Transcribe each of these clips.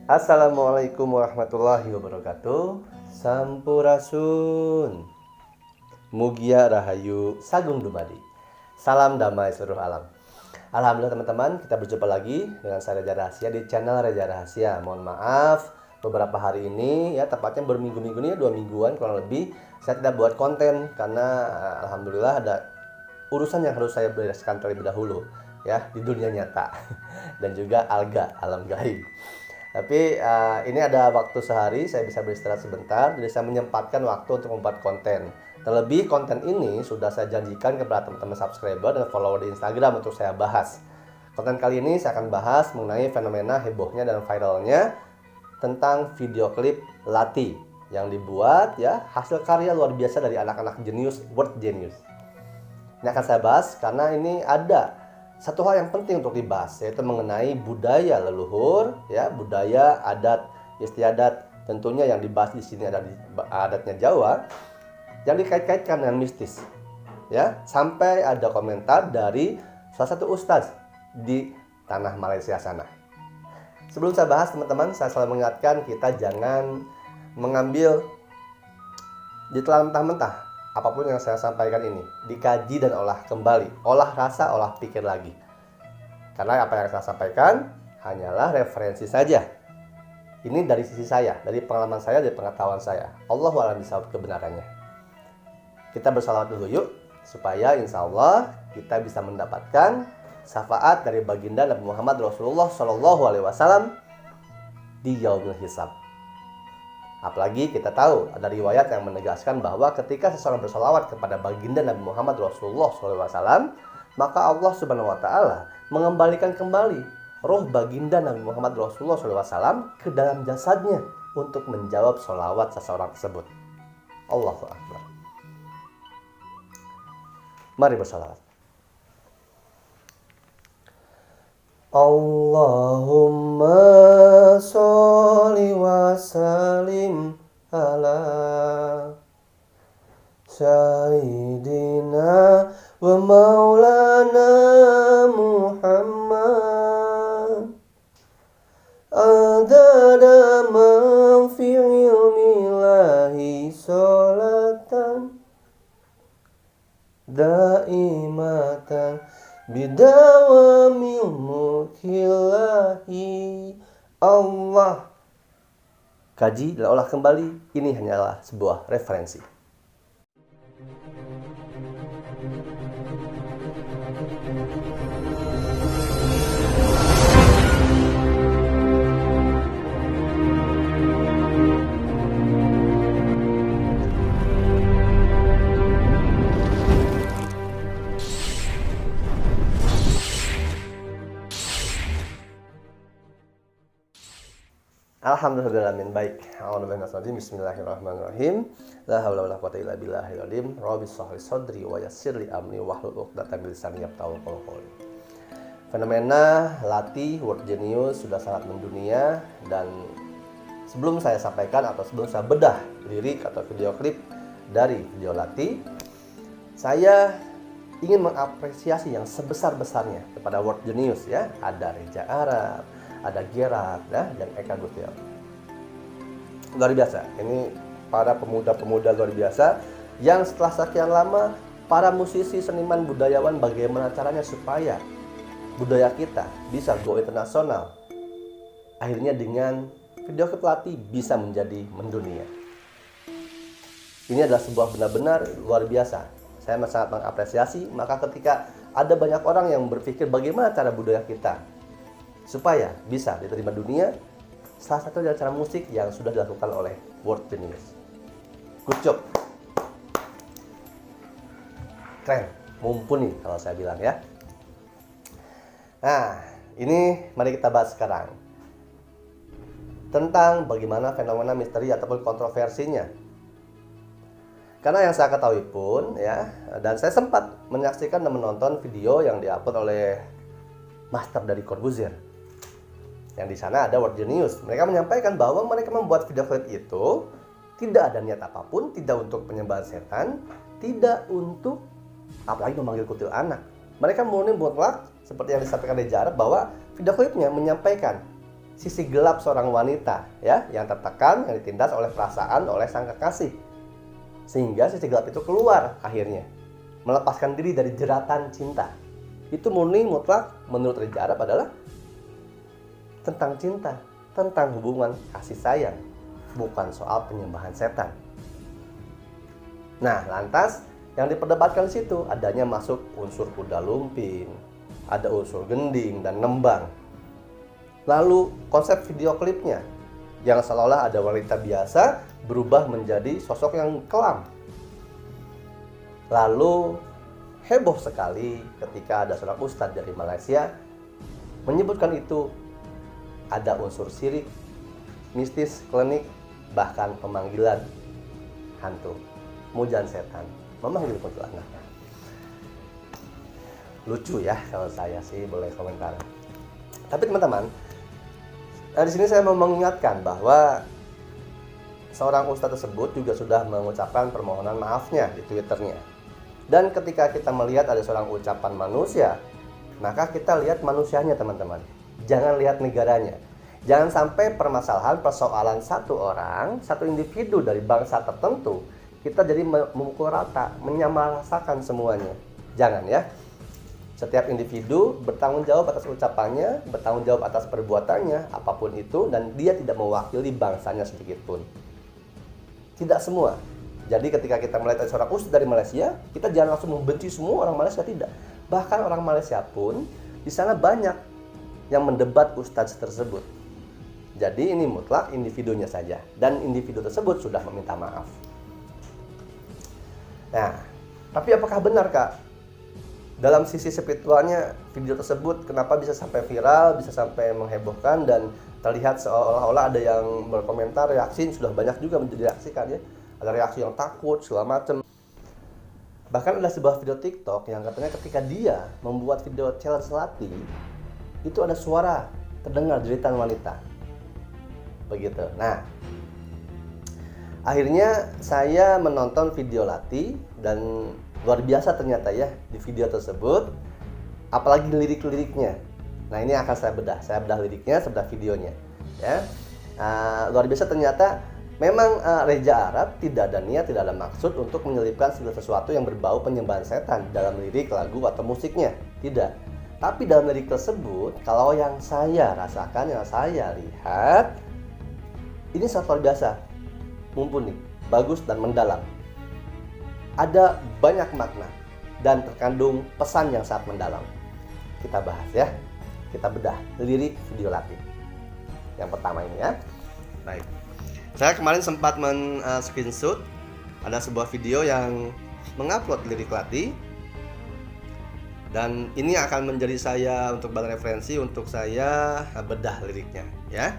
Assalamualaikum warahmatullahi wabarakatuh. Sampurasun. Mugia Rahayu Sagung Dumadi. Salam damai seluruh alam. Alhamdulillah teman-teman, kita berjumpa lagi dengan saya Reza Rahasia di channel Reza Rahasia. Mohon maaf, beberapa hari ini ya, tepatnya berminggu-minggu ini, 2 mingguan kurang lebih, saya tidak buat konten karena alhamdulillah ada urusan yang harus saya bereskan terlebih dahulu ya di dunia nyata dan juga alam gaib. Tapi ini ada waktu sehari saya bisa beristirahat sebentar, jadi saya menyempatkan waktu untuk membuat konten. Terlebih konten ini sudah saya janjikan kepada teman-teman subscriber dan follower di Instagram untuk saya bahas. Konten kali ini saya akan bahas mengenai fenomena hebohnya dan viralnya tentang video klip Lati yang dibuat ya, hasil karya luar biasa dari anak-anak jenius, word genius. Ini akan saya bahas karena ini ada satu hal yang penting untuk dibahas, yaitu mengenai budaya leluhur, ya, budaya adat istiadat. Tentunya yang dibahas di sini ada adatnya Jawa, yang dikait-kaitkan dengan mistis, ya. Sampai ada komentar dari salah satu ustadz di tanah Malaysia sana. Sebelum saya bahas, teman-teman, saya selalu mengingatkan kita jangan mengambil ditelan mentah-mentah. Apapun yang saya sampaikan ini dikaji dan olah kembali, olah rasa, olah pikir lagi. Karena apa yang saya sampaikan hanyalah referensi saja. Ini dari sisi saya, dari pengalaman saya, dari pengetahuan saya. Allahu a'lam bishawab kebenarannya. Kita bersalawat dulu yuk, supaya insya Allah kita bisa mendapatkan syafaat dari baginda Nabi Muhammad Rasulullah SAW di yaumil hisab. Apalagi kita tahu ada riwayat yang menegaskan bahwa ketika seseorang bersalawat kepada baginda Nabi Muhammad Rasulullah SAW, maka Allah Subhanahu Wa Taala mengembalikan kembali roh baginda Nabi Muhammad Rasulullah SAW ke dalam jasadnya untuk menjawab salawat seseorang tersebut. Allahu Akbar. Mari bersalawat. Allahumma sholli wa sallim ala sayyidina wa maulana Muhammad adada man fi ilmillahi sholatan daimatan bidawamil mulkillahi Allah. Kaji dan olah kembali, ini hanyalah sebuah referensi. Alhamdulillahirrahmanirrahim. Baik. Bismillahirrahmanirrahim. La haula wala quwwata illa billahil azim. Rabbi shrah li sadri wa yassir li amri wahlul 'uqdatam min lisani yafqahu qawli. Fenomena Lati word genius sudah sangat mendunia, dan sebelum saya sampaikan atau sebelum saya bedah lirik atau video klip dari video Lati, saya ingin mengapresiasi yang sebesar-besarnya kepada word genius ya. Ada Reza Arab, ada Gerard ya, dan Eka Gustiar. Luar biasa. Ini para pemuda-pemuda luar biasa yang setelah sekian lama para musisi, seniman, budayawan bagaimana caranya supaya budaya kita bisa go internasional. Akhirnya dengan video klip Lati bisa menjadi mendunia. Ini adalah sebuah benar-benar luar biasa. Saya sangat mengapresiasi. Maka ketika ada banyak orang yang berpikir bagaimana cara budaya kita supaya bisa diterima dunia, salah satu dari cara musik yang sudah dilakukan oleh word genius. Good job. Keren, mumpuni kalau saya bilang ya. Nah, ini mari kita bahas sekarang tentang bagaimana fenomena misteri ataupun kontroversinya. Karena yang saya ketahui pun ya, dan saya sempat menyaksikan dan menonton video yang diupload oleh master dari Corbuzier. Yang di sana ada word genius. Mereka menyampaikan bahwa mereka membuat video klip itu tidak ada niat apapun, tidak untuk penyembahan setan, tidak untuk apalagi memanggil kutil anak. Mereka murni mutlak seperti yang disampaikan di Jarab bahwa video klipnya menyampaikan sisi gelap seorang wanita, ya, yang tertekan, yang ditindas oleh perasaan, oleh sang kekasih. Sehingga sisi gelap itu keluar akhirnya, melepaskan diri dari jeratan cinta. Itu murni mutlak menurut Reza Arab adalah tentang cinta, tentang hubungan kasih sayang, bukan soal penyembahan setan. Nah, lantas yang diperdebatkan di situ adanya masuk unsur kuda lumping, ada unsur gending dan nembang. Lalu konsep video klipnya yang seolah-olah ada wanita biasa berubah menjadi sosok yang kelam. Lalu heboh sekali ketika ada seorang ustadz dari Malaysia menyebutkan itu ada unsur syirik, mistis, klinik, bahkan pemanggilan hantu, mujaan setan, memanggil kuntilanak. Lucu ya kalau saya sih, boleh komentar. Tapi teman-teman, di sini saya mau mengingatkan bahwa seorang ustadz tersebut juga sudah mengucapkan permohonan maafnya di Twitternya. Dan ketika kita melihat ada seorang ucapan manusia, maka kita lihat manusianya, teman-teman. Jangan lihat negaranya. Jangan sampai permasalahan, persoalan satu orang, satu individu dari bangsa tertentu, kita jadi memukul rata, menyamaratakan semuanya. Jangan ya. Setiap individu bertanggung jawab atas ucapannya, bertanggung jawab atas perbuatannya, apapun itu, dan dia tidak mewakili bangsanya sedikit pun. Tidak semua. Jadi ketika kita melihat seorang ustadz dari Malaysia, kita jangan langsung membenci semua orang Malaysia, tidak. Bahkan orang Malaysia pun di sana banyak yang mendebat ustadz tersebut. Jadi ini mutlak individunya saja, dan individu tersebut sudah meminta maaf. Nah, tapi apakah benar, Kak? Dalam sisi spiritualnya video tersebut kenapa bisa sampai viral, bisa sampai menghebohkan, dan terlihat seolah-olah ada yang berkomentar, reaksi sudah banyak juga direaksikan ya. Ada reaksi yang takut, segala macam. Bahkan ada sebuah video TikTok yang katanya ketika dia membuat video challenge latih, itu ada suara terdengar jeritan wanita. Begitu. Nah, akhirnya saya menonton video latih dan luar biasa ternyata ya di video tersebut, apalagi lirik-liriknya. Nah, ini akan saya bedah liriknya, saya bedah videonya ya. Luar biasa ternyata. Memang Reza Arab tidak ada niat, tidak ada maksud untuk menyelipkan segala sesuatu yang berbau penyembahan setan dalam lirik, lagu, atau musiknya. Tidak. Tapi dalam lirik tersebut, kalau yang saya rasakan, yang saya lihat, ini sangat luar biasa, mumpuni, bagus dan mendalam. Ada banyak makna dan terkandung pesan yang sangat mendalam. Kita bahas ya, kita bedah lirik video latih. Yang pertama ini ya. Baik. Saya kemarin sempat screenshot ada sebuah video yang mengupload lirik latih, dan ini akan menjadi saya untuk bahan referensi untuk saya bedah liriknya ya.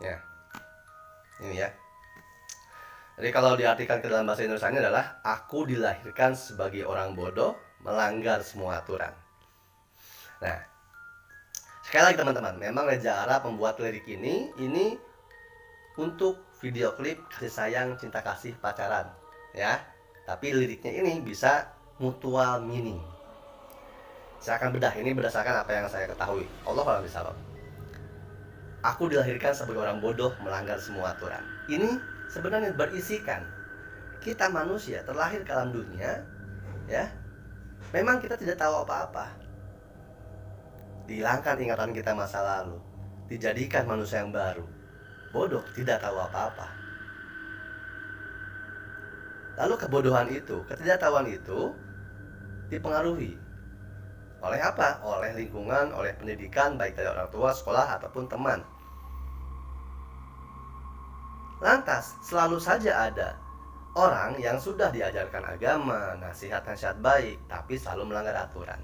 Ya, ini ya. Jadi kalau diartikan ke dalam bahasa Indonesianya adalah aku dilahirkan sebagai orang bodoh, melanggar semua aturan. Nah, sekali lagi teman-teman, memang Reza Arab membuat lirik ini untuk video klip kasih sayang, cinta kasih, pacaran, ya. Tapi liriknya ini bisa mutual meaning. Saya akan bedah ini berdasarkan apa yang saya ketahui. Allah a'lam bishawab. Aku dilahirkan sebagai orang bodoh, melanggar semua aturan. Ini sebenarnya berisikan kita manusia terlahir ke alam dunia ya, memang kita tidak tahu apa-apa, dihilangkan ingatan kita masa lalu, dijadikan manusia yang baru, bodoh, tidak tahu apa-apa. Lalu kebodohan itu, ketidaktahuan itu dipengaruhi oleh apa? Oleh lingkungan, oleh pendidikan, baik dari orang tua, sekolah, ataupun teman. Lantas, selalu saja ada orang yang sudah diajarkan agama, nasihat-nasihat baik, tapi selalu melanggar aturan.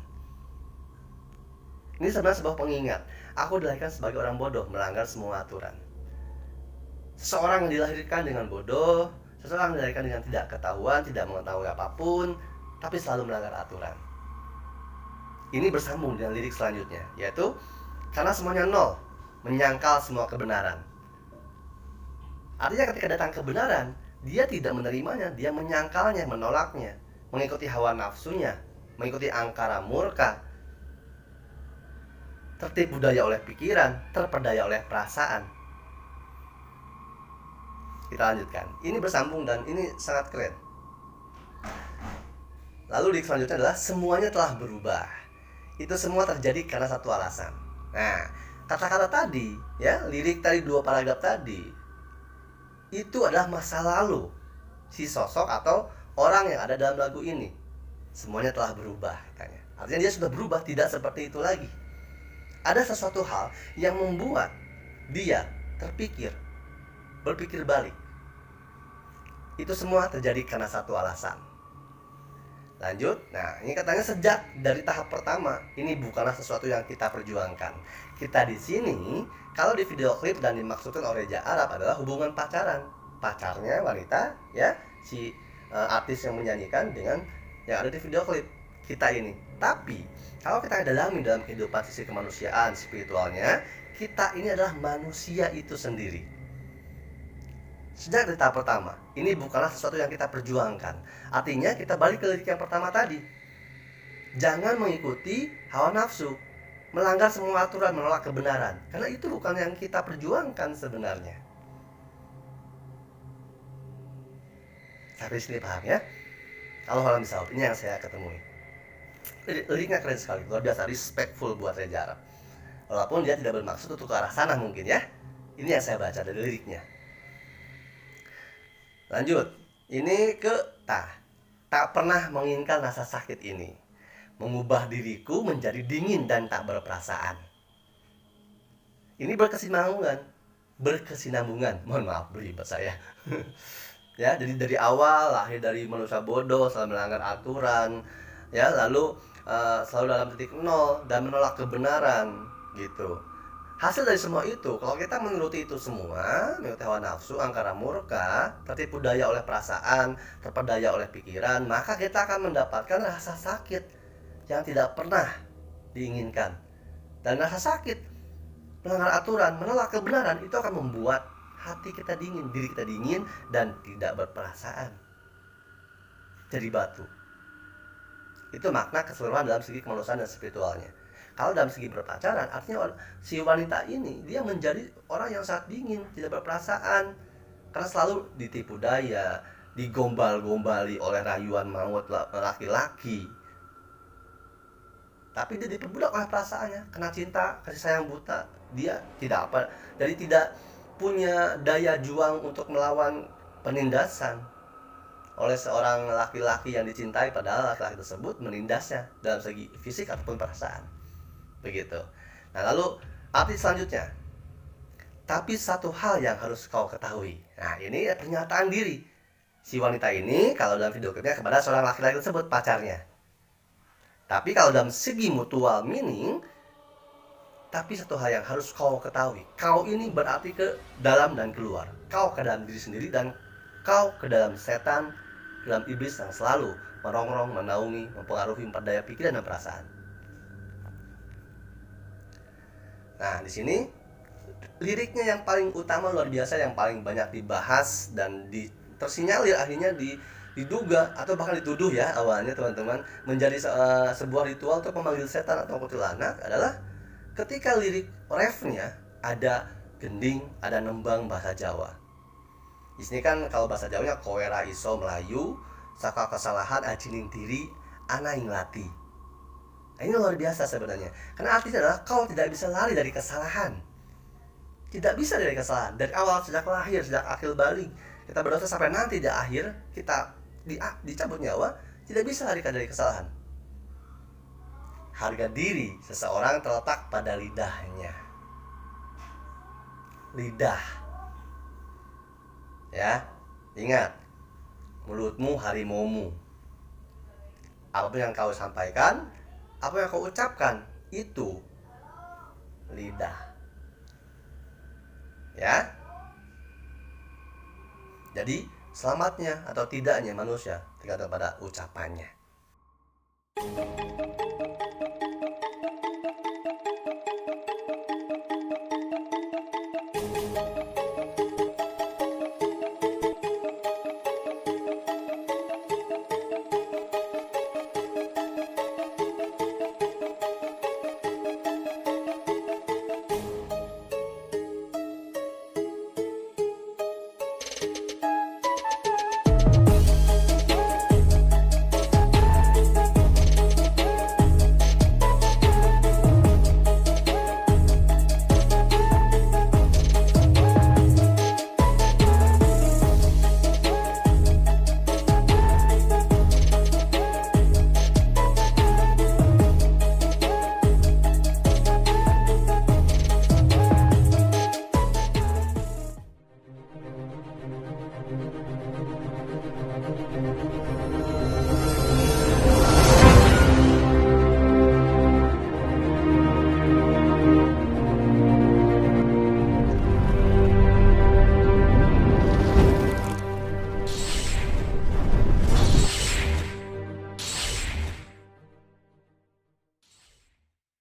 Ini sebenarnya sebuah pengingat. Aku dilahirkan sebagai orang bodoh, melanggar semua aturan. Seseorang yang dilahirkan dengan bodoh, seseorang yang dilahirkan dengan tidak ketahuan, tidak mengetahui apapun, tapi selalu melanggar aturan. Ini bersambung dengan lirik selanjutnya, yaitu karena semuanya nol, menyangkal semua kebenaran. Artinya ketika datang kebenaran, dia tidak menerimanya, dia menyangkalnya, menolaknya, mengikuti hawa nafsunya, mengikuti angkara murka, tertipu daya oleh pikiran, terperdaya oleh perasaan. Kita lanjutkan. Ini bersambung dan ini sangat keren. Lalu di selanjutnya adalah semuanya telah berubah. Itu semua terjadi karena satu alasan. Nah, kata-kata tadi, ya, lirik tadi 2 paragraf tadi, itu adalah masa lalu si sosok atau orang yang ada dalam lagu ini. Semuanya telah berubah, katanya. Artinya dia sudah berubah, tidak seperti itu lagi. Ada sesuatu hal yang membuat dia berpikir balik. Itu semua terjadi karena satu alasan. Lanjut, nah ini katanya sejak dari tahap pertama, ini bukanlah sesuatu yang kita perjuangkan. Kita di sini, kalau di video klip dan dimaksudkan oleh Reza Arab adalah hubungan pacaran. Pacarnya wanita, ya, si artis yang menyanyikan dengan yang ada di video klip kita ini. Tapi, kalau kita dalami dalam kehidupan sisi kemanusiaan, spiritualnya, kita ini adalah manusia itu sendiri. Sejak dari tahap pertama, ini bukanlah sesuatu yang kita perjuangkan. Artinya kita balik ke lirik yang pertama tadi. Jangan mengikuti hawa nafsu, melanggar semua aturan, menolak kebenaran. Karena itu bukan yang kita perjuangkan sebenarnya. Sampai sini paham ya? Kalau halam bisa, ini yang saya ketemui. Liriknya keren sekali, luar biasa, respectful buat Reza Arab. Walaupun dia tidak bermaksud untuk ke arah sana mungkin ya. Ini yang saya baca dari liriknya. Lanjut, ini ke tak pernah menginginkan rasa sakit ini, mengubah diriku menjadi dingin dan tak berperasaan. Ini berkesinambungan. Mohon maaf belibet saya. Ya, jadi dari awal lahir dari manusia bodoh, selalu melanggar aturan, ya, lalu selalu dalam titik nol dan menolak kebenaran, gitu. Hasil dari semua itu, kalau kita menuruti itu semua, mengikuti hawa nafsu, angkara murka, tertipu daya oleh perasaan, terpedaya oleh pikiran, maka kita akan mendapatkan rasa sakit yang tidak pernah diinginkan. Dan rasa sakit, melanggar aturan, menolak kebenaran, itu akan membuat hati kita dingin, diri kita dingin, dan tidak berperasaan. Jadi batu. Itu makna keseluruhan dalam segi kemanusiaan dan spiritualnya. Kalau dalam segi berpacaran, artinya si wanita ini dia menjadi orang yang sangat dingin, tidak berperasaan, karena selalu ditipu daya, digombal-gombali oleh rayuan maut laki-laki. Tapi dia diperbudak oleh perasaannya, kena cinta, kasih sayang buta. Dia tidak apa, jadi tidak punya daya juang untuk melawan penindasan oleh seorang laki-laki yang dicintai, padahal laki-laki tersebut menindasnya dalam segi fisik ataupun perasaan. Begitu. Nah, lalu arti selanjutnya, tapi satu hal yang harus kau ketahui. Nah, ini pernyataan diri si wanita ini kalau dalam video klipnya kepada seorang laki-laki tersebut, pacarnya. Tapi kalau dalam segi mutual meaning, tapi satu hal yang harus kau ketahui. Kau ini berarti ke dalam dan keluar. Kau ke dalam diri sendiri dan kau ke dalam setan, ke dalam iblis yang selalu merongrong, menaungi, mempengaruhi daya pikiran dan perasaan. Nah, di sini liriknya yang paling utama, luar biasa, yang paling banyak dibahas dan tersinyalir akhirnya diduga atau bahkan dituduh ya awalnya teman-teman menjadi sebuah ritual untuk memanggil setan atau kuntilanak adalah ketika lirik refnya ada gending, ada nembang bahasa Jawa. Di sini kan kalau bahasa Jawanya koera iso Melayu, saka kesalahan ajining diri ana ing lati. Nah, ini luar biasa sebenarnya. Karena artinya adalah kau tidak bisa lari dari kesalahan. Tidak bisa dari kesalahan. Dari awal, sejak lahir, sejak akil balik, kita berdosa sampai nanti di akhir kita dicabut nyawa, tidak bisa lari dari kesalahan. Harga diri seseorang terletak pada lidahnya. Lidah. Ya, ingat, mulutmu harimaumu. Apapun yang kau sampaikan, apa yang kau ucapkan, itu lidah. Ya. Jadi, selamatnya atau tidaknya manusia tergantung pada ucapannya.